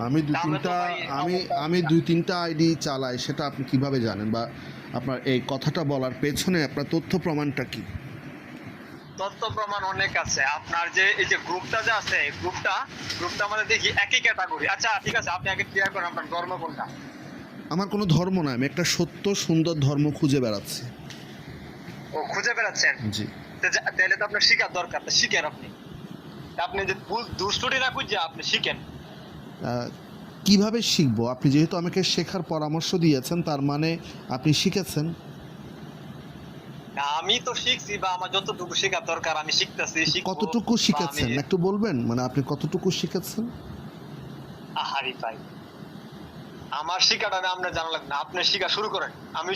আমি দুই তাহলে তো তিনটা ভাই আমি আমার আমি দুই তিনটা আইডি চালাই, সেটা আপনি কিভাবে জানেন? বা আপনার এই কথাটা বলার পেছনে আপনার তথ্য প্রমাণটা কি? তথ্য প্রমাণ অনেক আছে। আপনার যে এই যে গ্রুপটা যে আছে, এই গ্রুপটা মানে দেখি একই ক্যাটাগরি। আচ্ছা ঠিক আছে, আপনি আগে ক্লিয়ার করেন আপনার ধর্ম কোনটা। আমার কোনো ধর্ম নয়, আমি একটা সত্য সুন্দর ধর্ম খুঁজে বেড়াচ্ছি। ও খুঁজে বেড়াচ্ছেন? জি। তাহলে তো আপনার শিখার দরকার, তো শিখেন আপনি। আপনি যে ভুল দুষ্টুটি না খুঁজে আপনি শিখেন। আহ, কিভাবে শিখবো? আপনি যেহেতু আমাকে শেখার পরামর্শ দিয়েছেন, তার মানে আপনি শিখেছেন। না, আমি তো শিখছি, বা আমার যতটুকু শেখার দরকার আমি শিখতেছি, শিখবো। কতটুকু বা আমি শিখেছেন একটু বলবেন? মানে আপনি কতটুকু শিখেছেন? আহারি ভাই, আমার শিখাটা আমরা জানা লাগবে না, আপনি শিখা শুরু করেন। আমি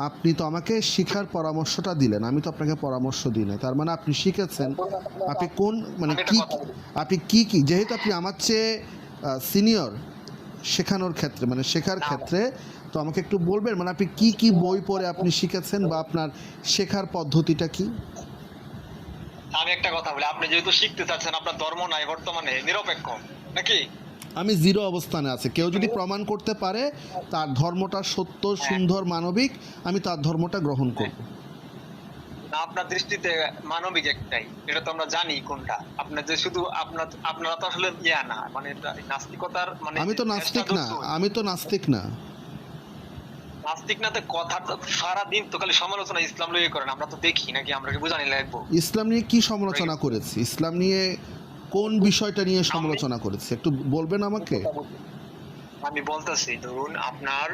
আপনি তো আমাকে শিখার পরামর্শটা দিলেন, আমি তো আপনাকে পরামর্শ দিই না, তার মানে আপনি শিখেছেন। আপনি কোন মানে আমি একটা কি কথা বলি। আপনি কি কি যেহেতু আপনি আমার চেয়ে সিনিয়র শেখানোর ক্ষেত্রে, মানে শেখার না, ক্ষেত্রে, তো আমাকে একটু বলবেন মানে আপনি কি কি বই পড়ে আপনি শিখেছেন, বা আপনার শেখার পদ্ধতিটা কি? আমি একটা কথা বলি, আপনি যেহেতু শিখতে চাচ্ছেন, আপনার ধর্ম নাই বর্তমানে, নিরপেক্ষ নাকি? আমি জিরো অবস্থানে আছে, কেউ যদি প্রমাণ করতে পারে তার ধর্মটা সত্য হ্যাঁ। সুন্দর মানবিক, আমি তার ধর্মটা গ্রহণ করব। না, আপনার দৃষ্টিতে মানবিক একটাই, এটা তো আমরা জানি কোনটা। আপনার যে শুধু আপনারা তো আসলে না, মানে এটা নাস্তিকতার মানে আমি তো নাস্তিক না, আমি তো নাস্তিক না। নাস্তিক না তো কথা তো সারাদিন তো খালি সমালোচনা ইসলাম লইয়ে করেন, আমরা তো দেখি নাকি, আমরা কি বুঝানি লাগবো? ইসলাম নিয়ে কি সমালোচনা করেছি? ইসলাম নিয়ে কোন বিষয়টা নিয়ে সমালোচনা করেছি একটু বলবেন আমাকে? আমি বলতেছি, ধরুন আপনার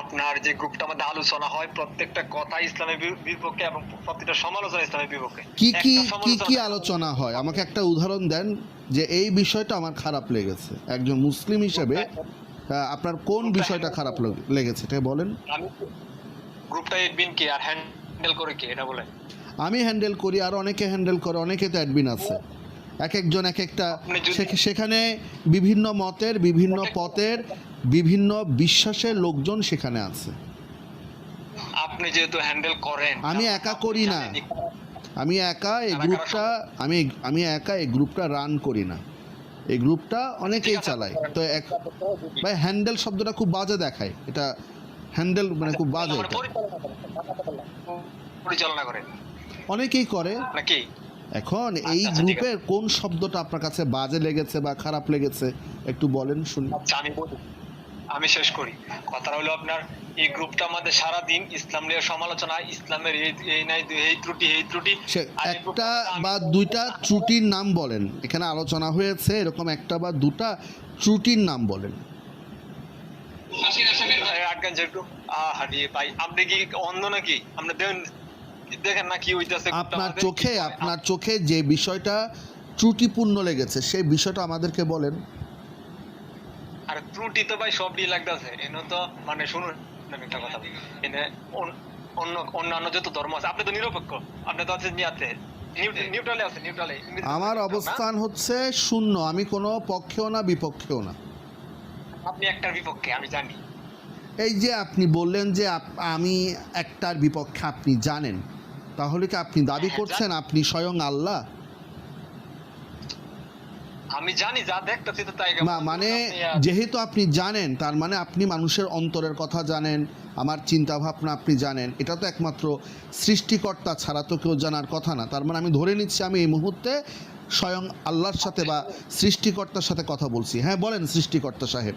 আপনার যে গ্রুপটার মধ্যে আলোচনা হয়, প্রত্যেকটা কথা ইসলামের বিপক্ষে এবং প্রত্যেকটা সমালোচনা ইসলামের বিপক্ষে। কি কি একটা কি সমালোচনা কি আলোচনা হয়? আমাকে একটা উদাহরণ দেন যে এই বিষয়টা আমার খারাপ লেগেছে একজন মুসলিম হিসেবে। আপনার কোন বিষয়টা খারাপ লেগেছে এটা বলেন। আমি গ্রুপটা এডমিন কে আর হ্যান্ডেল করে কে এটা বলেন। আমি হ্যান্ডেল করি, আর অনেকে হ্যান্ডেল করে, অনেকে তো অ্যাডমিন আছে, এক একজন এক একটা। আপনি যদি সেখানে বিভিন্ন মতের, বিভিন্ন পথের, বিভিন্ন বিশ্বাসের লোকজন সেখানে আছে। আপনি যেহেতু হ্যান্ডেল করেন, আমি একা করি না, আমি একা এই গ্রুপটা আমি আমি একা এই গ্রুপটা রান করি না, এই গ্রুপটা অনেকেই চালায়। তো এক ভাই, হ্যান্ডেল শব্দটা খুব বাজে দেখায়, এটা হ্যান্ডেল মানে খুব বাজে, এটা পরিচালনা করেন অনেকেই করে নাকি? এখন। এই আচ্ছা, ঠিক আছে। গ্রুপের কোন শব্দটা আপনার কাছে বাজে লেগেছে বা খারাপ লেগেছে একটু বলেন শুনি। আচ্ছা, আমি শেষ করি। কথাটা হলো, আপনার এই গ্রুপটা আমাদের সারাদিন ইসলাম নিয়ে সমালোচনা, ইসলামের এই নাই, এই ত্রুটি। সে একটা বা দুইটা ত্রুটির নাম বলেন, এখানে আলোচনা হয়েছে এরকম একটা বা দুটা ত্রুটির নাম বলেন। আপনি কি অন্ধ নাকি? আপনি দেখেন না কি হইতেছে? আপনার চোখে যে বিষয়টা ত্রুটিপূর্ণ লেগেছে সেই বিষয়টা আমাদেরকে বলেন। আর ত্রুটি তো ভাই সবই লাগতেছে এনে তো, মানে শুনুন, আমি একটা কথা বলি। এনে অন্যান্য যত ধর্ম আছে, আপনি তো নিরপেক্ষ, আপনি তো আছেন নিয়াতে নিউট্রালে আছে, নিউট্রালে। আমার অবস্থান হচ্ছে শূন্য, আমি কোনো পক্ষেও না বিপক্ষেও না। আপনি একটার বিপক্ষে, আমি জানি। এই যে আপনি বললেন যে আমি একটার বিপক্ষে, আপনি জানেন, তাহলে কি আপনি দাবি করছেন আপনি স্বয়ং আল্লাহ? আমি জানি, যা দেখতেছি তো তাই। না মানে যেহেতু আপনি জানেন, তার মানে আপনি মানুষের অন্তরের কথা জানেন, আমার চিন্তা ভাবনা আপনি জানেন। এটা তো একমাত্র সৃষ্টিকর্তা ছাড়া তো কেউ জানার কথা না। তার মানে আমি ধরে নিচ্ছি আমি এই মুহূর্তে স্বয়ং আল্লাহর সাথে বা সৃষ্টিকর্তার সাথে কথা বলছি। হ্যাঁ বলেন সৃষ্টিকর্তা সাহেব,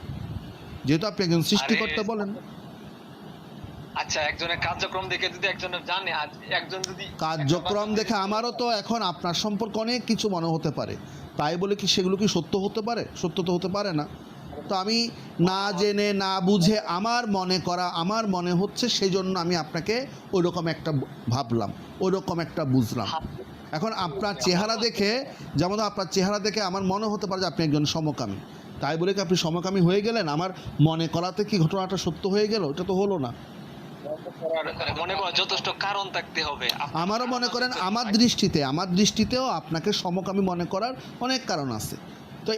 যেহেতু আপনি একজন সৃষ্টিকর্তা বলেন। আচ্ছা, একজনের কার্যক্রম দেখে যদি একজনের জানে, একজন যদি কার্যক্রম দেখে আমারও তো এখন আপনার সম্পর্কে অনেক কিছু মনে হতে পারে, তাই বলে কি সেগুলো কি সত্য হতে পারে? সত্য তো হতে পারে না। তো আমি না জেনে না বুঝে আমার মনে করা, আমার মনে হচ্ছে সেই জন্য আমি আপনাকে ওই রকম একটা ভাবলাম, ওই রকম একটা বুঝলাম। এখন আপনার চেহারা দেখে, যেমন আপনার চেহারা দেখে আমার মনে হতে পারে যে আপনি একজন সমকামী, তাই বলে কি আপনি সমকামী হয়ে গেলেন? আমার মনে করাতে কি ঘটনাটা সত্য হয়ে গেল? এটা তো হলো না। মনে করার যথেষ্ট কারণ থাকতে হবে। আমারও মনে করেন আমার দৃষ্টিতেও আপনাকে সমকামী মনে করার অনেক কারণ আছে। তো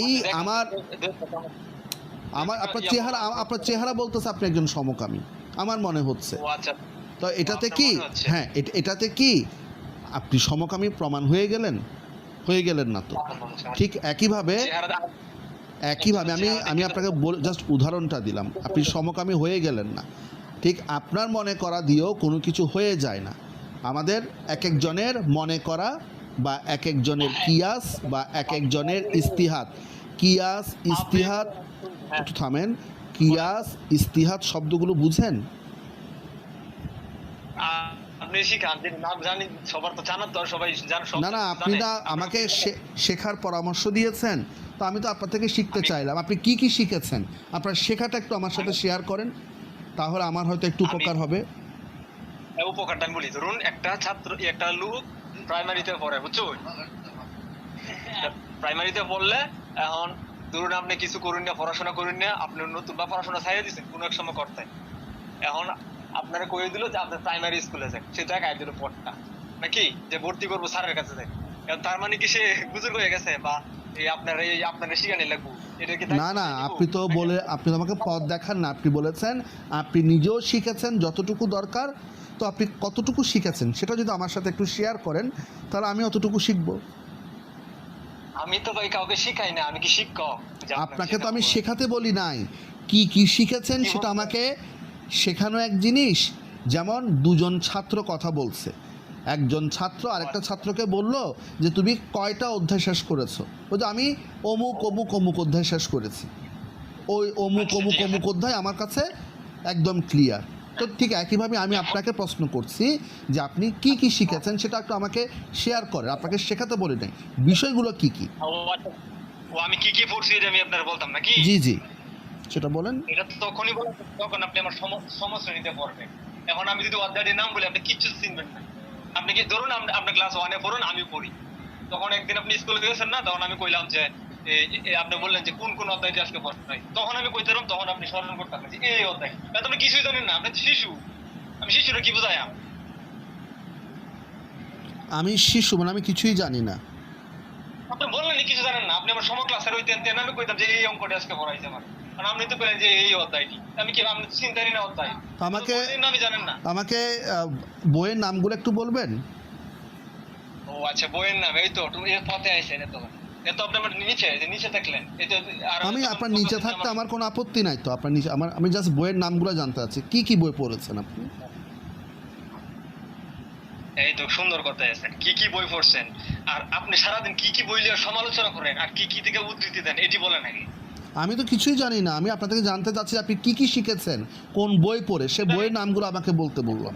এই আমার আপনার চেহারা বলতেছে আপনি একজন সমকামী, আমার মনে হচ্ছে। তো এটাতে কি, হ্যাঁ এটাতে কি আপনি সমকামী প্রমাণ হয়ে গেলেন? হয়ে গেলেন না তো। ঠিক একইভাবে আমি আপনাকে জাস্ট উদাহরণটা দিলাম, আপনি সমকামী হয়ে গেলেন না, ঠিক আপনার মনে করা দিয়েও কোনো কিছু হয়ে যায় না। আমাদের এক একজনের মনে করা বা এক একজনের কিয়াস বা এক একজনের ইস্তিহাদ, কিয়াস ইস্তিহাদ, একটু থামেন, কিয়াস ইস্তিহাদ শব্দগুলো বুঝেন? আপনি শিখান, যে নাম জানি সবার তো জানার, তো সবাই জান, সব না না, আপনি জানে। না আমাকে শেখার পরামর্শ দিয়েছেন, তো আমি তো আপনার থেকে শিখতে চাইলাম। আপনি কি কি শিখেছেন আপনার শেখাটা একটু আমার সাথে শেয়ার করেন, তাহলে আমার হয়তো একটু উপকার হবে। উপকারটা আমি বলি, ধরুন একটা লোক প্রাইমারিতে পড়ে, বুঝছো? প্রাইমারিতে পড়লে এখন ধরুন আপনি কিছু করুন না, পড়াশোনা করুন না, আপনি নতুন বা পড়াশোনা ছাইয়ে দিচ্ছেন কোনো এক সময় করতে, এখন আপনারা কয়ে দিল যে আপনার প্রাইমারি স্কুলে যান, সে জায়গায় দিল পড়টা নাকি যে ভর্তি করবো স্যারের কাছে যাই, তার মানে কি সে বুজুর্গ হয়ে গেছে বা আপনার শিখানি লাগবো? এটা কি না না, আপনি তো আমাকে পথ দেখান না, আপনি বলেছেন আপনি নিজেও শিখেছেন যতটুকু দরকার, তো আপনি কতটুকু শিখেছেন সেটা যদি আমার সাথে একটু শেয়ার করেন তাহলে আমি অতটুকু শিখবো। আমি তো ভাই কাউকে শিখাই না, আমি কি শিক্ষক? যে আপনাকে তো আমি শেখাতে বলি নাই, কি কি শিখেছেন সেটা আমাকে শেখানো এক জিনিস। যেমন দুজন ছাত্র কথা বলছে, একজন ছাত্র আরেকটা ছাত্রকে বলল যে তুমি কয়টা অধ্যায় শেষ করেছো, বলছে আমি অমুক অমুক অমুক অধ্যায় শেষ করেছি। ওই অমুক অমুক অমুক অধ্যায় আমার কাছে একদম ক্লিয়ার। তো ঠিক একইভাবে আমি আপনাকে প্রশ্ন করছি যে আপনি কি কি শিখেছেন সেটা একটু আমাকে শেয়ার করেন। আপনাকে শেখাতে বলি নাই, বিষয়গুলো কি কি। ও আমি কি কি পড়ছি এটা আমি আপনার বলতাম নাকি? জি জি, সেটা বলেন। এটা তো তখনই বলেন যখন আপনি আমার সমশ্রেণীতে পড়বেন। এখন আমি যদি অধ্যায়টির নাম বলি আপনি কিচ্ছু চিনবেন না। আপনি কি ধরুন আপনি ক্লাস 1 এ পড়ুন, আমি পড়ি, তখন একদিন আপনি স্কুলে গেছেন না, তখন আমি কইলাম যে আপনি বললেন যে কোন কোন অধ্যায়টি আজকে পড়তে, তখন আমি কইতাম, তখন আপনি স্মরণ করতেন যে এই অধ্যায়। আপনি কিছুই জানেন না, আপনি শিশু। আমি শিশুরা কি বোঝাই? আমি শিশু মানে আমি কিছুই জানি না। আপনি বললেন কিছু জানেন না, আপনি আমার সম ক্লাসের হইতেন, আমি কইতাম যে এই অঙ্কটা আজকে পড়াইছে আমার, আর আপনি তো বলেন যে এই অধ্যায়টি। আমি কি আপনি চিন্তারই না অধ্যায়? আমি জানেন না। আমাকে বইয়ের নামগুলো একটু বলবেন? ও আচ্ছা, বইয়ের নাম এই তো এর পথে আইছেন, এত এত আপনি আমার নিচে থাকলেন, এটা আমি আপনার নিচে থাকতে আমার কোনো আপত্তি নাই তো, আপনার নিচে আমি জাস্ট বইয়ের নামগুলো জানতে চাচ্ছি, কি কি বই পড়েছেন আপনি। এই তো সুন্দর কথা আছে, কি কি বই পড়ছেন, আর আপনি সারাদিন কি কি বই নিয়ে সমালোচনা করেন আর কি কি থেকে উদ্ধৃতি দেন, এটি বলেন আগে। আমি তো কিছুই জানি না, আমি আপনার থেকে জানতে চাচ্ছি আপনি কি কি শিখেছেন, কোন বই পড়ে, সে বইয়ের নামগুলো আমাকে বলতে বললাম।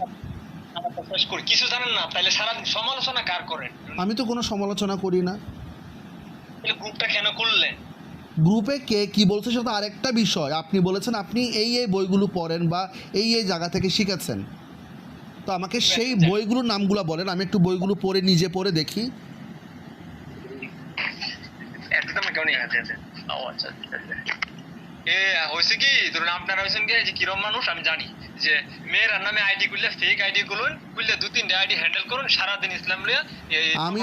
কিছু জানেন না, তাহলে সারাদিন সমালোচনা কার করেন? আমি তো কোনো সমালোচনা করি না। গ্রুপটা কেন করলেন? গ্রুপে কে কি বলছে সেটা আরেকটা বিষয়। আপনি বলেছেন আপনি এই এই বইগুলো পড়েন বা এই এই জায়গা থেকে শিখেছেন, তো আমাকে সেই বইগুলোর নামগুলো বলেন, আমি একটু বইগুলো পড়ে নিজে পড়ে দেখি। একদম কেমন আছে? ও আচ্ছা, হয়েছে কি, ধরুন আপনারা হয়েছেন কি যে কিরম মানুষ আমি জানি, যে মেয়েরার নামে আইডি খুললে, ফেক আইডি খুলুন, খুললে 2-3টা আইডি হ্যান্ডেল করুন, সারাদিন ইসলাম নিয়ে আমি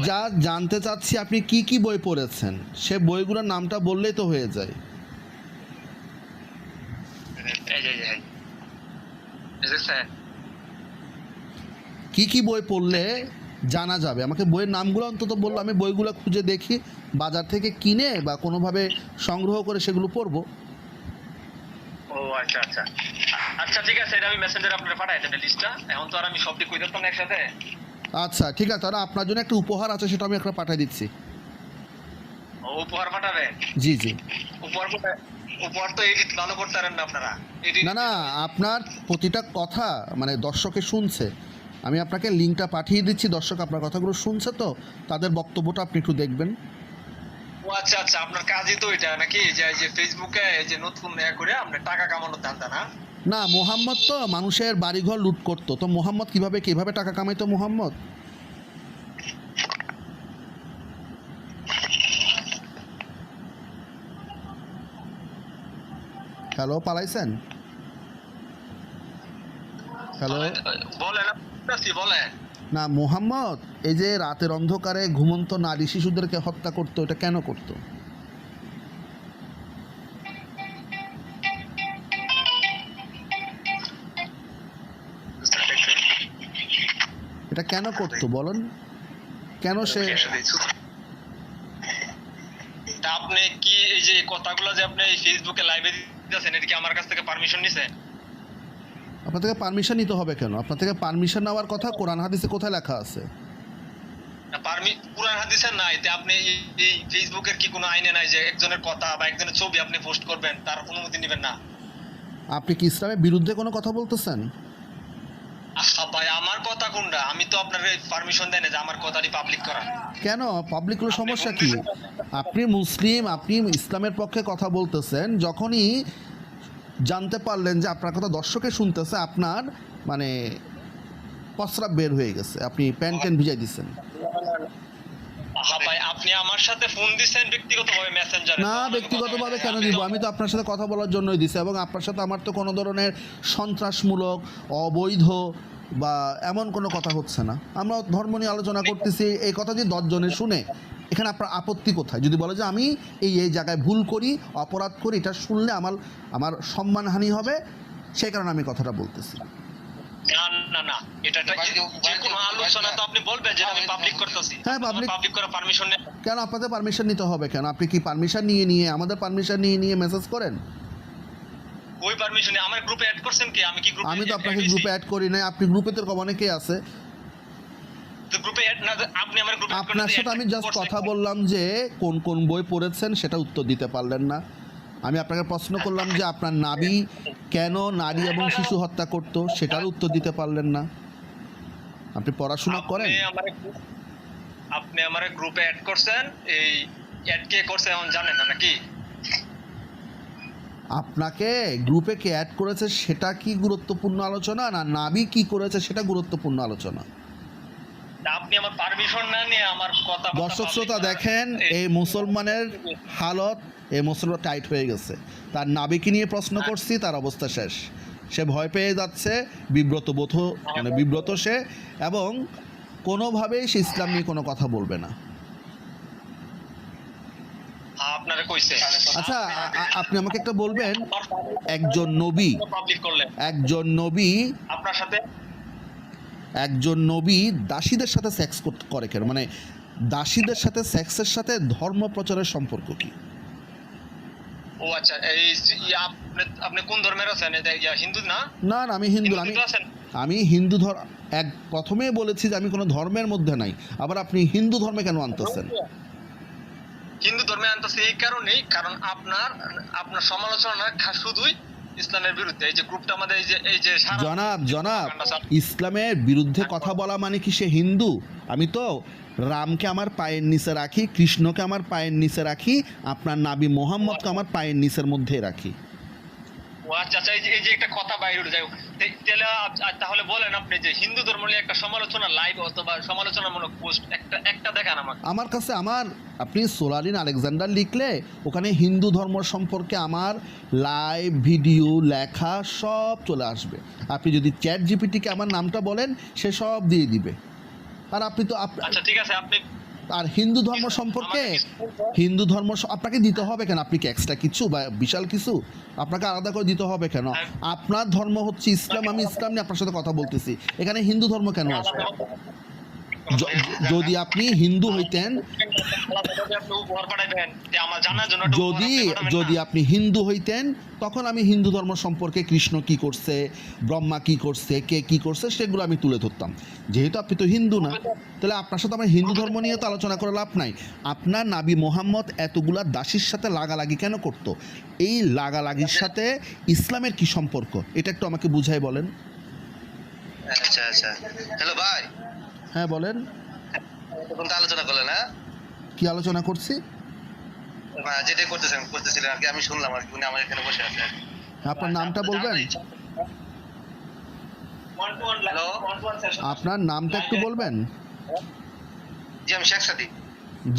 যা জানতে চাচ্ছি আপনি কি কি বই পড়েছেন, সে বইগুলোর নামটা বললেই তো হয়ে যায়। কি কি বই পড়লে জানা যাবে, আমাকে বইয়ের নামগুলো অন্তত বললো, আমি বইগুলো খুঁজে দেখি, বাজার থেকে কিনে বা কোনোভাবে সংগ্রহ করে সেগুলো পড়বো। ও আচ্ছা আচ্ছা আচ্ছা, ঠিক আছে, এটা আমি মেসেঞ্জারে আপনার পাঠাই দেন লিস্টটা। এখন তো আর আমি সবটি কই দিতাম না একসাথে। আচ্ছা ঠিক আছে, তাহলে আপনার জন্য একটা উপহার আছে, সেটা আমি একটা পাঠিয়ে দিচ্ছি। ও উপহার পাঠাবে? জি জি। উপহার তো এডিট ভালো করতে পারেন না আপনারা। না না, আপনার প্রতিটা কথা মানে দর্শকে শুনছে, আমি আপনাকে লিঙ্কটা পাঠিয়ে দিচ্ছি, দর্শক আপনার কথাগুলো শুনছে, তো তাদের বক্তব্যটা আপনি একটু দেখবেন। ও আচ্ছা আচ্ছা, আপনার কাজই তো এটা নাকি, যে ফেসবুকে যে নতুন করে আপনি টাকা কামানোর ধান্দা না? না, মোহাম্মদ তো মানুষের বাড়িঘর লুট করতো, তো মোহাম্মদ কিভাবে টাকা কামাইতো মোহাম্মদ? হ্যালো, পালাইছেন? হ্যালো, বলেন বলেন। না মোহাম্মদ এই যে রাতের অন্ধকারে ঘুমন্ত নারী শিশুদেরকে হত্যা করতো, এটা কেন করতো? এটা কেন করতো বলেন, কেন সে? আপনি কি এই যে কথাগুলো যে আপনি এই ফেসবুকে লাইভে দিতেছেন, এটা কি আমার কাছ থেকে পারমিশন নিছেন? আপনার থেকে পারমিশন নিতে হবে কেন? আপনার থেকে পারমিশন নেওয়ার কথা কোরআন হাদিসে কোথায় লেখা আছে? কুরআন হাদিসে নাই, তে আপনি এই ফেসবুকের কি কোনো আইনে নাই যে একজনের কথা বা একজনের ছবি আপনি পোস্ট করবেন, তার অনুমতি নেবেন না? আপনি কি ইসলামের বিরুদ্ধে কোনো কথা বলতেছেন? আহা ভাই, আমার কথা কোনটা? আমি তো আপনার পারমিশন দেই না যে আমার কথাটি পাবলিক করা। কেন পাবলিক হলো সমস্যা কি? আপনি মুসলিম, আপনি ইসলামের পক্ষে কথা বলতেছেন, যখনই জানতে পারলেন যে আপনার কথা দর্শকে শুনতেছে, আপনার মানে প্রস্রাব বের হয়ে গেছে, আপনি প্যান্ট ট্যান ভিজাই দিচ্ছেন। আহা ভাই, আপনি আমার সাথে ফোন দিছেন ব্যক্তিগতভাবে মেসেঞ্জারে? না, ব্যক্তিগতভাবে কেন দিব? আমি তো আপনার সাথে কথা বলার জন্যই দিছি, এবং আপনার সাথে আমার তো কোনো ধরনের সন্ত্রাসমূলক, অবৈধ বা এমন কোনো কথা হচ্ছে না। আমরা ধর্ম নিয়ে আলোচনা করতেছি, এই কথা যদি 10 জনে শুনে, এখানে আপনার আপত্তি কোথায়? যদি বলে যে আমি এই জায়গায় ভুল করি, অপরাধ করি, এটা শুনলে আমার সম্মানহানি হবে, সেই কারণে আমি কথাটা বলতেছি। না না না, এটা যে কোনো আলোচনা তো আপনি বলবেন যে আমি পাবলিক করতেছি। হ্যাঁ, পাবলিক করার পারমিশন নেই কেন? আপনাদের পারমিশন নিতে হবে কেন? আপনি কি পারমিশন নিয়ে আমাদের পারমিশন নিয়ে মেসেজ করেন? ওই পারমিশনে আমার গ্রুপে অ্যাড করছেন কি? আমি কি গ্রুপে? আমি তো আপনাকে গ্রুপে অ্যাড করি নাই। আপনি গ্রুপে তো অনেকে আছে। তো গ্রুপে অ্যাড না, আপনি আমার গ্রুপে আপনার সাথে আমি জাস্ট কথা বললাম যে কোন কোন বই পড়েছেন, সেটা উত্তর দিতে পারলেন না। আমি আপনাকে প্রশ্ন করলাম যে আপনার নাবী কেন নারী এবং শিশু হত্যা করত, সেটার উত্তর দিতে পারলেন না। আপনি পড়াশোনা করেন? আপনি আমার গ্রুপে অ্যাড করছেন, এই অ্যাড কে করছে এখন জানেন না নাকি? আপনাকে গ্রুপে কে অ্যাড করেছে সেটা কি গুরুত্বপূর্ণ আলোচনা, না নাবী কি করেছে সেটা গুরুত্বপূর্ণ আলোচনা? আপনি আমার পারমিশন না নিয়ে আমার কথা দর্শক শ্রোতা দেখেন, এই মুসলমানের হালত, এই মুসলমান টাইট হয়ে গেছে। তার নাবিকে নিয়ে প্রশ্ন করছি, তার অবস্থা শেষ। সে ভয় পেয়ে যাচ্ছে, বিব্রত সে, এবং কোনোভাবেই সে ইসলাম নিয়ে কোনো কথা বলবে না। আপনারে কইছে। আচ্ছা, আপনি আমাকে একটা বলবেন, একজন নবী আপনার সাথে দাসীদের সাথে সেক্স করে কেন? মানে দাসীদের সাথে সেক্সের সাথে ধর্ম প্রচারের সম্পর্ক কি? ও আচ্ছা, এই আপনি কোন ধর্মের আছেন? হিন্দু না? না, আমি হিন্দু। আমি হিন্দু প্রথমে বলেছি যে আমি কোনো ধর্মের মধ্যে নাই, আবার আপনি হিন্দু ধর্মে কেন আনতেছেন? হিন্দু ধর্মে আনতেছে এই কারণেই, কারণ আপনার সমালোচনা শুধুই ইসলামের বিরুদ্ধে। এই যে গ্রুপটা আমাদের এই যে জনাব, ইসলামের বিরুদ্ধে কথা বলা মানে কি সে হিন্দু? আমি তো রামকে আমার পায়ের নিচে রাখি, কৃষ্ণকে আমার পায়ের নিচে রাখি, আপনার নাবী মোহাম্মদকে আমার পায়ের নিচের মধ্যে রাখি। ও আচ্ছা আচ্ছা, এই যে একটা কথা বাইরে উঠে যাই, তাহলে বলেন আপনি যে হিন্দু ধর্ম নিয়ে একটা সমালোচনা লাইভ অথবা সমালোচনামূলক পোস্ট একটা দেখান আমার কাছে। আপনি সোলারিন আলেকজান্ডার লিখলে ওখানে হিন্দু ধর্ম সম্পর্কে আমার লাইভ ভিডিও লেখা সব চলে আসবে। আপনি যদি চ্যাট জিপিটিকে আমার নামটা বলেন, সে সব দিয়ে দিবে। আর আপনি তো আচ্ছা ঠিক আছে, আপনি আর হিন্দু ধর্ম সম্পর্কে আপনাকে দিতে হবে কেন? আপনি কি এক্সট্রা কিছু বা বিশাল কিছু আপনাকে আলাদা করে দিতে হবে কেন? আপনার ধর্ম হচ্ছে ইসলাম, আমি ইসলাম নিয়ে আপনার সাথে কথা বলতেছি, এখানে হিন্দু ধর্ম কেন আসবে? যদি আপনি হিন্দু হইতেন, যদি আপনি হিন্দু হইতেন, তখন আমি হিন্দু ধর্ম সম্পর্কে কৃষ্ণ কি করছে, ব্রহ্মা কি করছে, কে কি করছে, সেগুলো আমি তুলে ধরতাম। যেহেতু আপনি তো হিন্দু না, তাহলে আপনার সাথে আমার হিন্দু ধর্ম নিয়ে তো আলোচনা করে লাভ নাই। আপনার নাবী মোহাম্মদ এতগুলা দাসীর সাথে লাগালাগি কেন করত? এই লাগালাগির সাথে ইসলামের কি সম্পর্ক, এটা একটু আমাকে বুঝাই বলেন। আচ্ছা আচ্ছা, হ্যালো ভাই। হ্যাঁ বলেন। আলোচনা করলেন? হ্যাঁ, কি আলোচনা করছি? যেটা করতেছিলেন আর কি, আমি শুনলাম আর কি, উনি আমার এখানে বসে আছে। আপনার নামটা বলবেন? আপনার নামটা একটু বলবেন? জি, আমি শেখ সাদি।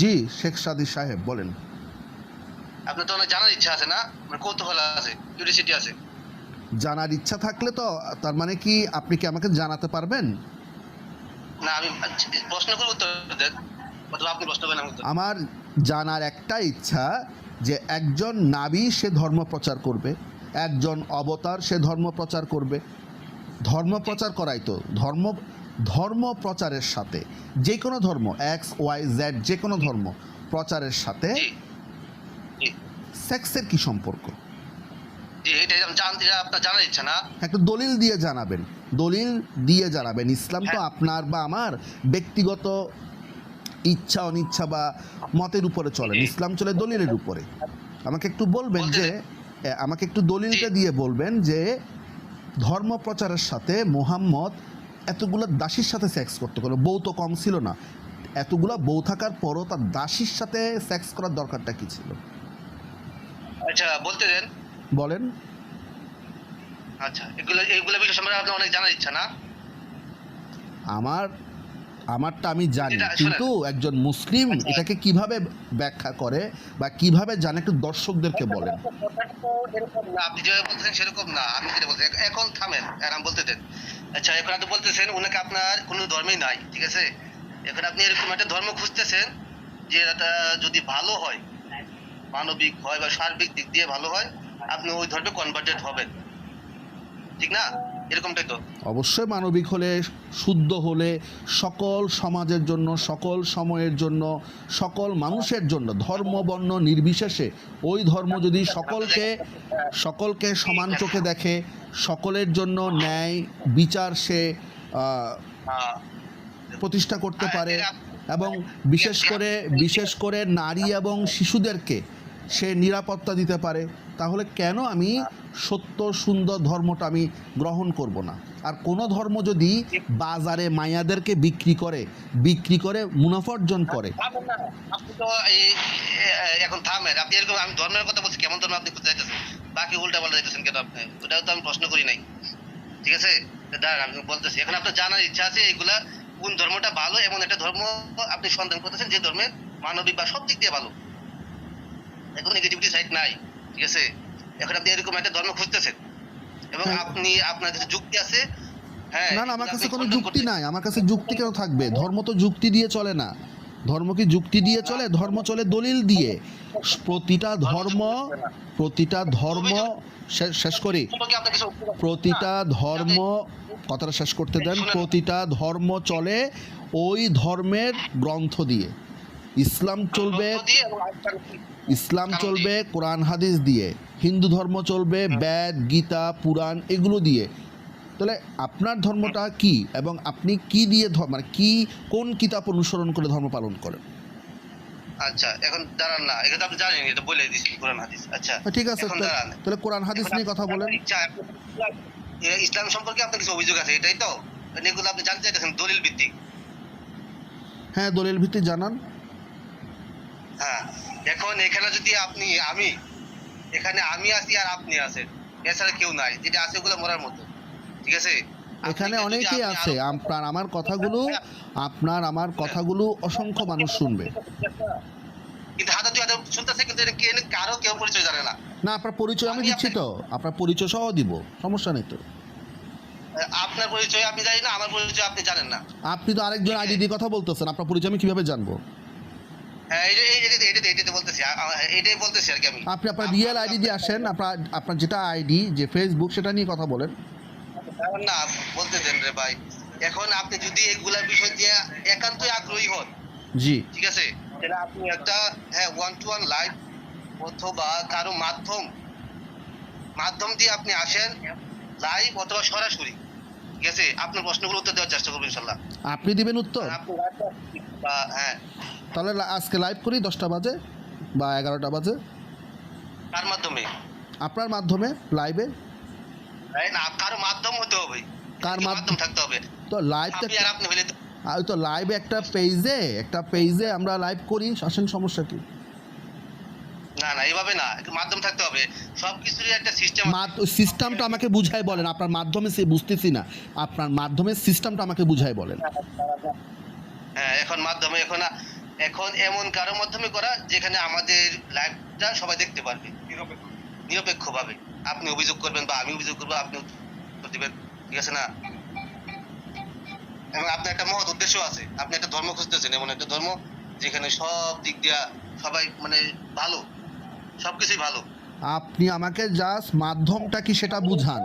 জি, শেখ সাদি সাহেব বলেন। আপনার তো অনেক জানার ইচ্ছা আছে না? মানে কৌতূহল আছে, কিউরিওসিটি আছে। জানার ইচ্ছা থাকলে তো তার মানে কি আপনি কি আমাকে জানাতে পারবেন? না, আমি প্রশ্ন করব, উত্তর দেন, অথবা আপনি প্রশ্ন করেন। আমার জানার একটা ইচ্ছা যে একজন নাবী সে ধর্ম প্রচার করবে, একজন অবতার সে ধর্ম প্রচার করবে। ধর্ম প্রচার করাই তো ধর্ম প্রচারের সাথে যে কোনো ধর্ম, XYZ যে কোনো ধর্ম প্রচারের সাথে জি সেক্সের কি সম্পর্ক? জি, এটা আপনার জানার ইচ্ছা না? একটা দলিল দিয়ে জানাবেন, দলিল দিয়ে জানাবেন। ইসলাম তো আপনার বা আমার ব্যক্তিগত ইচ্ছা অনিচ্ছা বা মতের উপরে চলে না, ইসলাম চলে দলিলের উপরে। আমাকে একটু বলবেন যে আমাকে একটু দলিলটা দিয়ে বলবেন যে ধর্ম প্রচারের সাথে মুহাম্মদ এতগুলো দাসীর সাথে সেক্স করতে গেল, বউ তো কম ছিল না, এতগুলা বউ থাকার পরও তার দাসীর সাথে সেক্স করার দরকারটা কি ছিল? আচ্ছা বলতে দেন। বলেন। আচ্ছা, এগুলো বিষয় সম্পর্কে আপনার অনেক জানার ইচ্ছা না? আমারটা আমি জানি, এটা শুনেন। কিন্তু একজন মুসলিম আচ্ছা। এটাকে কিভাবে ব্যাখ্যা করে বা কিভাবে জানে একটু দর্শকদেরকে বলেন। এরকম না, আপনি যেভাবে বলতেছেন সেরকম না। আমি যেটা বলছি, এখন থামেন, আরাম বলতে দেন। আচ্ছা, এখন আপনি বলতেছেন উনাকে আপনার কোনো ধর্মই নাই, ঠিক আছে? এখন আপনি এরকম একটা ধর্ম খুঁজতেছেন যে এটা যদি ভালো হয়, মানবিক হয় বা সার্বিক দিক দিয়ে ভালো হয়, আপনি ওই ধর্মে কনভার্টেড হবেন, ঠিক না? এরকমটাই তো। অবশ্যই মানবিক হলে, শুদ্ধ হলে, সকল সমাজের জন্য, সকল সময়ের জন্য, সকল মানুষের জন্য, ধর্ম বর্ণ নির্বিশেষে ওই ধর্ম যদি সকলকে সমান চোখে দেখে, সকলের জন্য ন্যায় বিচার সে আহ, প্রতিষ্ঠা করতে পারে, এবং বিশেষ করে নারী এবং শিশুদেরকে সে নিরাপত্তা দিতে পারে, তাহলে কেন আমি সত্য সুন্দর ধর্মটা আমি গ্রহণ করব না? আর কোনো ধর্ম যদি বাজারে মায়াদেরকে বিক্রি করে মুনাফা অর্জন করে। আপনি তো এখন থামেন। আপনি এরকম, আমি ধর্মের কথা বলছি, কেমন ধর্ম আপনি খুঁজে যাইতেছেন? বাকি উল্টা পাল্টা যাইতেছেন কেন আপনি? ওটাও তো আমি প্রশ্ন করি নাই, ঠিক আছে? দাঁড়ান, আমি বলতেছি। এখন আপনার জানার ইচ্ছা আছে এগুলা কোন ধর্মটা ভালো, এমন একটা ধর্ম আপনি সন্ধান করতেছেন যে ধর্মে মানবিক বা সব দিক দিয়ে ভালো, এখন নেগেটিভিটি সাইড নাই, ঠিক আছে? এখন আপনি এরকম একটা ধর্ম খুঁজতেছেন এবং আপনি, আপনার কাছে যুক্তি আছে। হ্যাঁ, না, আমার কাছে আপনি কোনো খণ্ডন যুক্তি করতেছেন। নাই। আমার কাছে যুক্তি কেন থাকবে? ধর্ম তো যুক্তি দিয়ে চলে না। ধর্ম কি যুক্তি দিয়ে চলে? ধর্ম চলে দলিল দিয়ে। প্রতিটা ধর্ম শেষ করি। সম্পর্কে আপনার কিছু প্রতিটা ধর্ম, কথাটা শেষ করতে দেন। প্রতিটা ধর্ম চলে ওই ধর্মের গ্রন্থ দিয়ে। ইসলাম চলবে কোরআন হাদিস দিয়ে, হিন্দু ধর্ম চলবে বেদ গীতা পুরাণ এগুলো দিয়ে। তাহলে আপনার ধর্মটা কি, এবং আপনি কি দিয়ে মানে কোন কিতাব অনুসরণ করে ধর্ম পালন করেন? আচ্ছা, এখন দাঁড়ান না, এটা তো আপনি জানেন, এটা বলে দিছি কোরআন হাদিস। আচ্ছা ঠিক আছে, এখন দাঁড়ান। তাহলে কোরআন হাদিস নিয়ে কথা বলেন। ইসলাম সম্পর্কে আপনার কিছু অভিযোগ আছে, এটাই তো? এগুলো আপনি জানতে চাইতেছেন দলিল ভিত্তিক? হ্যাঁ, দলিল ভিত্তিক জানান। হ্যাঁ, এখন এখানে যদি এখানে আমি আছি আর আপনি আছেন, এছাড়া কেউ নাই। যেটা আছে ওগুলো মরার মতো, ঠিক আছে? এখানে অনেকেই আছে। আপনার আমার কথাগুলো অসংখ্য মানুষ শুনবে। কিন্তু হাজার 2000 শুনতেছে, কিন্তু এটা কারো কেউ পরিচয় জানে না। না, আপনার পরিচয় আমি দিচ্ছি তো, আপনার পরিচয় সহ দিব, সমস্যা নেই তো। আপনার পরিচয় আমি জানি না, আমার পরিচয় আপনি জানেন না। আপনি তো আরেকজন আইডি দিয়ে কথা বলতেছেন, আপনার পরিচয় আমি কিভাবে জানবো? হ্যাঁ, এটাই বলতেছি, এটাই বলতেছি আর কি। আমি আপনি আপনার রিয়েল আইডি দিয়ে আসেন, আপনার যেটা আইডি, যে ফেসবুক, সেটা নিয়ে কথা বলেন। না, বলতে দেন রে ভাই। এখন আপনি যদি এগুলা বিষয় দিয়ে একান্তই আগ্রহী হন, জি, ঠিক আছে, তাহলে আপনি একটা ওয়ান টু ওয়ান লাইভ অথবা কারো মাধ্যম দিয়ে আপনি আসেন, লাইভ অথবা সরাসরি, ঠিক আছে? আপনার প্রশ্নগুলো উত্তর দেওয়ার চেষ্টা করবেন ইনশাল্লাহ। আপনি দিবেন উত্তর। আপনি হ্যাঁ, তাহলে আজকে লাইভ করি 10টা বাজে বা 11টা বাজে। কার মাধ্যমে? আপনার মাধ্যমে লাইভে। না, কারো মাধ্যম হতে হবে, কার মাধ্যম থাকতে হবে। তো লাইভ আপনি আর আপনি হলে তো লাইভে একটা পেজে আমরা লাইভ করি, আসেন, সমস্যা কি? না, এইভাবে না, একটু মাধ্যম থাকতে হবে। সবকিছুরই একটা সিস্টেম। সিস্টেমটা আমাকে বুঝাই বলেন। আপনার মাধ্যমে বুঝতেছি না, আপনার মাধ্যমের সিস্টেমটা আমাকে বুঝাই বলেন। হ্যাঁ, এখন এমন কারো মাধ্যমে করা যেখানে আমাদের লাইভটা সবাই দেখতে পারবে নিরপেক্ষভাবে। আপনি অভিযোগ করবেন বা আমি অভিযোগ করবো, আপনি উত্তর দিবেন, ঠিক আছে না? এবং আপনার একটা মহৎ উদ্দেশ্য আছে। আপনি একটা ধর্ম খুঁজতেছেন, এমন একটা ধর্ম যেখানে সব দিক দিয়া সবাই মানে ভালো, সবকিছুই ভালো। আপনি আমাকে জাস্ট মাধ্যমটা কি সেটা বুঝান।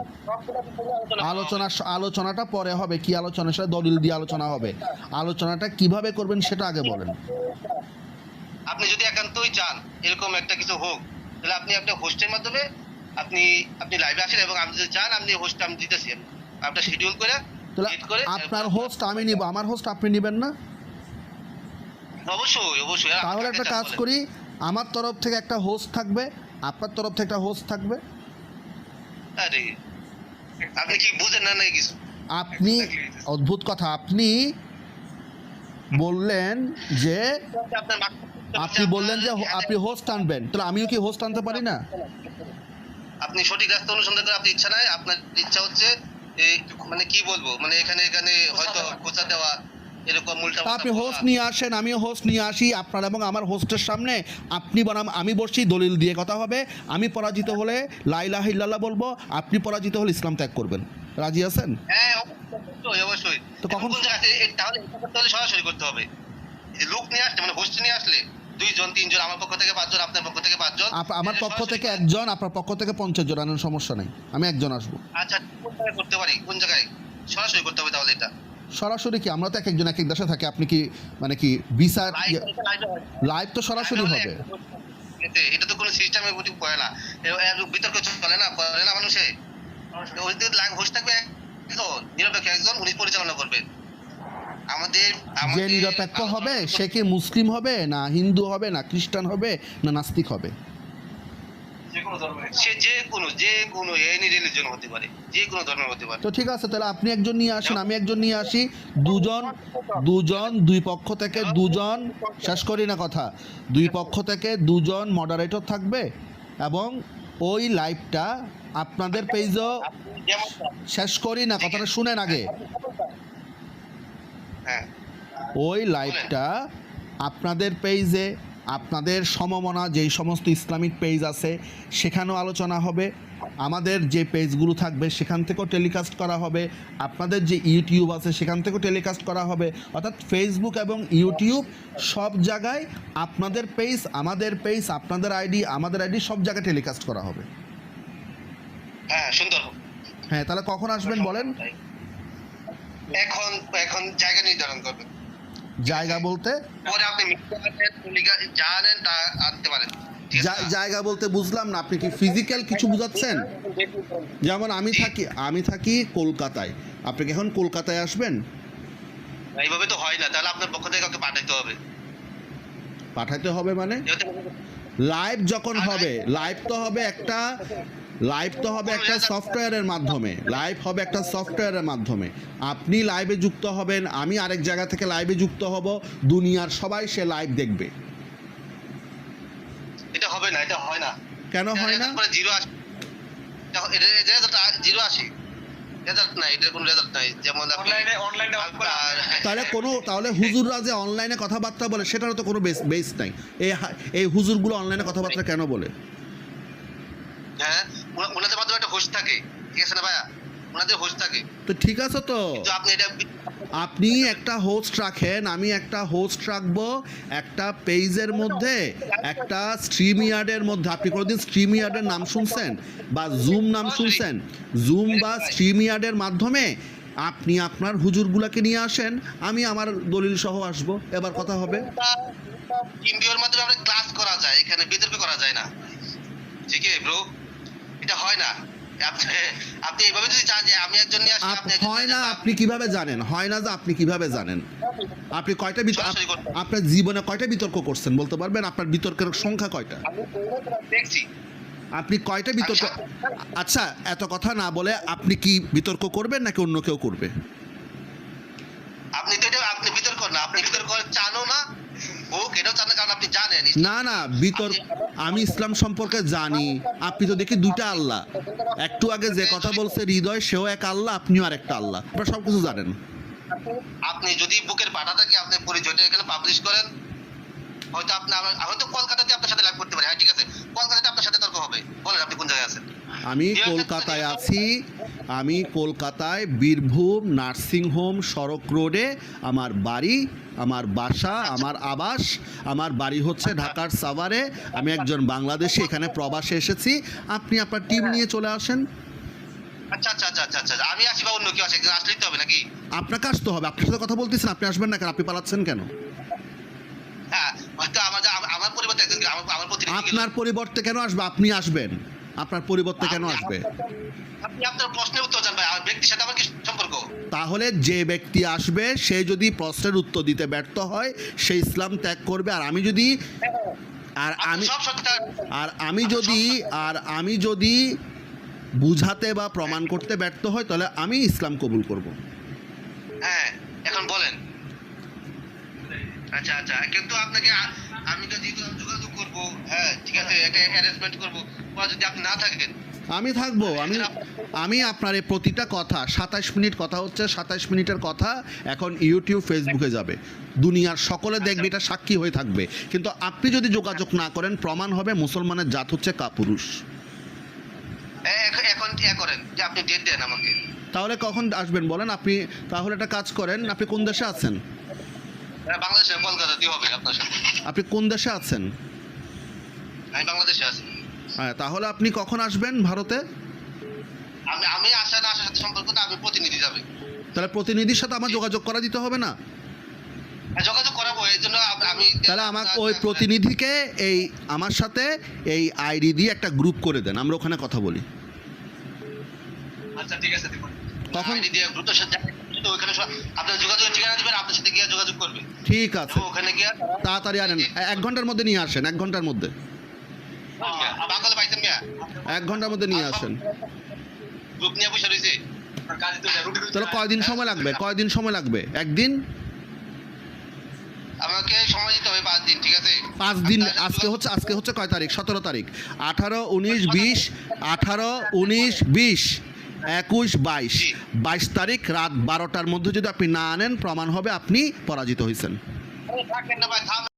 আলোচনাটা পরে হবে। কি আলোচনা? সেটা দলিল দিয়ে আলোচনা হবে। আলোচনাটা কিভাবে করবেন সেটা আগে বলেন। আপনি যদি একান্তই চান এরকম একটা কিছু হোক, তাহলে আপনি একটা হোস্টের মাধ্যমে আপনি লাইভে আসেন, এবং আপনি যদি চান আপনি হোস্ট আমি দিতেছি, আপনার শিডিউল করে তাহলে edit করে আপনার হোস্ট আমি নিব, আমার হোস্ট আপনি নেবেন না? অবশ্যই অবশ্যই। আর তাহলে আপনি একটা চান কাজ বলেন। করি, আমার তরফ থেকে একটা হোস্ট থাকবে, আপনার তরফ থেকে একটা হোস্ট থাকবে। আরে আপনি কি বুঝেন না নাকি কিছু? আপনি অদ্ভুত কথা, আপনি বললেন যে আপনার আপনি বললেন যে আপনি হোস্ট আনবেন, তাহলে আমিও কি হোস্ট আনতে পারি না? আপনি সঠিক রাস্তা অনুসন্ধান করে আপনার ইচ্ছা নাই, আপনার ইচ্ছা হচ্ছে এই মানে কি বলবো, মানে এখানে হয়তো খোঁচা দেওয়া, এরকম উল্টা তা আপনি হোস্ট নিয়ে আসেন, আমিও হোস্ট নিয়ে আসি, আপনার এবং আমার হোস্টের সামনে আপনি বনাম আমি বসছি, দলিল দিয়ে কথা হবে। আমি পরাজিত হলে লা ইলাহা ইল্লাল্লাহ বলবো, আপনি পরাজিত হলে ইসলাম ত্যাগ করবেন। রাজি আছেন? হ্যাঁ অবশ্যই অবশ্যই। তো কখন- কোন জায়গাতে তাহলে এটা করতে হলে সরাসরি করতে হবে। এই যে লোক নিয়ে আসলে মানে হোস্ট নিয়ে আসলে 2 জন 3 জন, আমার পক্ষ থেকে 5 জন, আপনার পক্ষ থেকে 5 জন, আমার পক্ষ থেকে একজন, আপনার পক্ষ থেকে 50 জন আনেন, সমস্যা নেই, আমি একজন আসবো। আচ্ছা কোন জায়গায় করতে পারি, কোন জায়গায় সরাসরি করতে হবে তাহলে এটা? সরাসরি কি, আমরা তো এক একজন এক এক দেশে থাকি, আপনি কি মানে কি বিচার লাইভ তো সরাসরি হবে? এটা তো কোনো সিস্টেমে করে না, বিতর্ক চলে না, করে না মানুষে। ওই যে লাইভ হোস্ট থাকবে একজন, নিরপেক্ষ একজন, উনি পরিচালনা করবেন। আমাদের যে নিরপেক্ষ হবে সে কি মুসলিম হবে না হিন্দু হবে না খ্রিস্টান হবে না নাস্তিক হবে? সে যে কোনো এনি রিলিজিয়ন হতে পারে, যে কোনো ধর্মের হতে পারে। তো ঠিক আছে, তাহলে আপনি একজন নিয়ে আসেন, আমি একজন নিয়ে আসি, দুজন দুই পক্ষ থেকে দুজন, শেষ করি না কথা, দুই পক্ষ থেকে দুজন মডারেটর থাকবে, এবং ওই লাইভটা আপনাদের পেজও, যেমন শেষ করি না কথাটা শুনেন আগে, হ্যাঁ ওই লাইভটা আপনাদের পেজে, আপনাদের সমমনা যেই সমস্ত ইসলামিক পেজ আছে সেখানেও আলোচনা হবে, আমাদের যে পেজগুলো থাকবে সেখান থেকেও টেলিকাস্ট করা হবে, আপনাদের যে ইউটিউব আছে সেখান থেকেও টেলিকাস্ট করা হবে, অর্থাৎ ফেসবুক এবং ইউটিউব সব জায়গায় আপনাদের পেজ, আমাদের পেজ, আপনাদের আইডি, আমাদের আইডি, সব জায়গায় টেলিকাস্ট করা হবে। হ্যাঁ সুন্দর। হ্যাঁ, তাহলে কখন আসবেন বলেন? এখন জায়গা নির্ধারণ করবেন। জায়গা বলতে? পরে আপনি জানেন তা আনতে পারেন। ঠিক আছে? জায়গা বলতে বুঝলাম না, আপনি কি ফিজিক্যাল কিছু বুঝাচ্ছেন? যেমন আমি থাকি কলকাতায়, আপনি কি এখন কলকাতায় আসবেন? এইভাবে তো হয় না, তাহলে আপনার পক্ষ থেকে কাউকে পাঠাইতে হবে। পাঠাতে হবে মানে? লাইভ যখন হবে, লাইভ তো হবে একটা সফটওয়্যারের মাধ্যমে, আপনি লাইভে যুক্ত হবেন, আমি আরেক জায়গা থেকে লাইভে যুক্ত হব, দুনিয়ার সবাই সে লাইভ দেখবে। এটা হবে না, এটা হয় না। কেন হয় না? পরে জিরো আসে, এটা রেজাল্ট জিরো আসে, রেজাল্ট নাই, এটার কোনো রেজাল্ট নাই। যেমন অনলাইনে তাহলে হুজুররা যে অনলাইনে কথাবার্তা বলে সেটারও তো কোনো বেস নাই। এই হুজুরগুলো অনলাইনে কথাবার্তা কেন বলে? হ্যাঁ ওনাদের মাধ্যমে একটা হোস্ট থাকে, ঠিক আছে না ভাইয়া, ওনাদের হোস্ট থাকে। তো ঠিক আছে, তো কিন্তু আপনি এটা আপনি একটা হোস্ট রাখেন, আমি একটা হোস্ট রাখবো একটা পেজের মধ্যে, একটা স্ট্রিম ইয়ার্ডের মধ্যে। আপনি কোনোদিন স্ট্রিম ইয়ার্ডের নাম শুনছেন বা জুম নাম শুনছেন? জুম বা স্ট্রিম ইয়ার্ডের মাধ্যমে আপনি আপনার হুজুরগুলাকে নিয়ে আসেন, আমি আমার দলিল সহ আসবো, এবার কথা হবে। ইন্ডিয়ার মাধ্যমে আমরা ক্লাস করা যায়, এখানে বিতর্ক করা যায় না। ঠিক আছে ব্রো, এটা হয় না। আপনি এইভাবে যদি চান যে আমি একজন নিয়ে আসি, আপনি হয় না, আপনি কিভাবে জানেন হয় না? যে আপনি কিভাবে জানেন? আপনি আপনার জীবনে কয়টা বিতর্ক করছেন বলতে পারবেন? আপনার বিতর্কের সংখ্যা কয়টা? দেখছি আপনি কয়টা বিতর্ক, আচ্ছা এত কথা না বলে আপনি কি বিতর্ক করবেন নাকি অন্য কেউ করবে? আপনি তো এটা আপনি বিতর্ক না, আপনি বিতর্ক চানও না, হোক এটাও চান না, কারণ আপনি জানেন না বিতর্ক, আমি ইসলাম সম্পর্কে জানি, আপনি তো দেখি দুইটা আল্লাহ, একটু আগে যে কথা বলছে হৃদয়, সেও এক আল্লাহ, আপনিও আর একটা আল্লাহ, আপনারা সব কিছু জানেন। আপনি যদি বুকের পাটা থাকে আপনি পরিচয়টা এখানে পাবলিশ করেন, হয়তো কলকাতাতে আপনার সাথে লাইভ করতে পারি। হ্যাঁ ঠিক আছে, কলকাতাতে আপনার সাথে তর্ক হবে। বলেন আপনি কোন জায়গায় আছেন? আমি কলকাতায় আছি, আমি কলকাতায় বীরভূম নার্সিং হোম সড়ক রোডে আমার বাড়ি, আমার বাসা, আমার আবাস। আমার বাড়ি হচ্ছে ঢাকার সাভারে, আমি একজন বাংলাদেশি, এখানে প্রবাসে এসেছি, আপনি আপনার টিম নিয়ে চলে আসেন। আচ্ছা আচ্ছা আচ্ছা আচ্ছা আচ্ছা, আমি আসি বা অন্য কেউ আসে, একজন আসলেই তো হবে নাকি? আপনাকে আসতে হবে, আপনার সাথে কথা বলতেছেন, আপনি আসবেন না কেন? আপনি পালাচ্ছেন কেন? হ্যাঁ হয়তো আমার একজন আমার প্রতিনিধি গেল। আপনার পরিবর্তে কেন আসবে? আপনি আসবেন, আপনার পরিবর্তে কেন আসবে? আপনি আপনার প্রশ্নের উত্তর জানবেন, আর ব্যক্তির সাথে আমার কি সম্পর্ক? তাহলে যে ব্যক্তি আসবে সে যদি প্রশ্নের উত্তর দিতে ব্যর্থ হয় সে ইসলাম ত্যাগ করবে। আর আমি যদি আর আমি সব সত্য আর আমি যদি বুঝাতে বা প্রমাণ করতে ব্যর্থ হয় তাহলে আমি ইসলাম কবুল করব। হ্যাঁ, এখন বলেন। আচ্ছা আচ্ছা, কিন্তু আপনাকে আমি তো যেহেতু যোগাযোগ করবো, হ্যাঁ ঠিক আছে, একটা অ্যারেঞ্জমেন্ট করবো, পরে যদি আপনি না থাকেন, আমি থাকবো। আমি আপনার এই প্রতিটা কথা 27 মিনিট কথা হচ্ছে, 27 মিনিটের কথা এখন ইউটিউব ফেসবুকে যাবে, দুনিয়ার সকলে দেখবে, এটা সাক্ষী হয়ে থাকবে। কিন্তু আপনি যদি যোগাযোগ না করেন প্রমাণ হবে মুসলমানের জাত হচ্ছে কাপুরুষ। এখন করেন যে আপনি ডেট দেন আমাকে। তাহলে কখন আসবেন বলেন? আপনি তাহলে একটা কাজ করেন, আপনি কোন দেশে আছেন? বাংলাদেশে কলকাতাতেই হবে আপনার সাথে। আপনি কোন দেশে আছেন? আমি বাংলাদেশে আছি। হ্যাঁ, তাহলে আপনি কখন আসবেন ভারতে? আমি আসা না আসার সাথে সম্পর্ক না, আমি প্রতিনিধি যাবে। তাহলে প্রতিনিধির সাথে আমার যোগাযোগ করা দিতে হবে না? যোগাযোগ করাবো, এই জন্য আমি তাহলে আমাকে ওই প্রতিনিধিকে এই আমার সাথে এই আইডি দিয়ে একটা গ্রুপ করে দেন, আমরা ওখানে কথা বলি। আচ্ছা ঠিক আছে দেখুন। তখন আইডি দিয়ে গ্রুপের সাথে তো ওখানে আপনার যোগাযোগের ঠিকানা দিবেন, আপনার সাথে গিয়ে যোগাযোগ করবে। ঠিক আছে, ওখানে গিয়ে তাড়াতাড়ি আনেন, 1 ঘন্টার মধ্যে নিয়ে আসেন, 1 ঘন্টার মধ্যে, বাংলা পাইছেন মিয়া, 1 ঘন্টার মধ্যে নিয়ে আসেন। গ্রুপ নিয়ে বসে রয়েছে। তাহলে কয়দিন সময় লাগবে? কয়দিন সময় লাগবে? একদিন? আমাকে সময় দিতে হবে 5 দিন, ঠিক আছে? 5 দিন। আজকে হচ্ছে কয় তারিখ? 17 তারিখ, 18, 19, 20, 18, 19, 20, 21, 22 তারিখ রাত 12টার মধ্যে যদি আপনি না আনেন প্রমাণ হবে আপনি পরাজিত হয়েছেন। থাকেন না ভাই, থাম।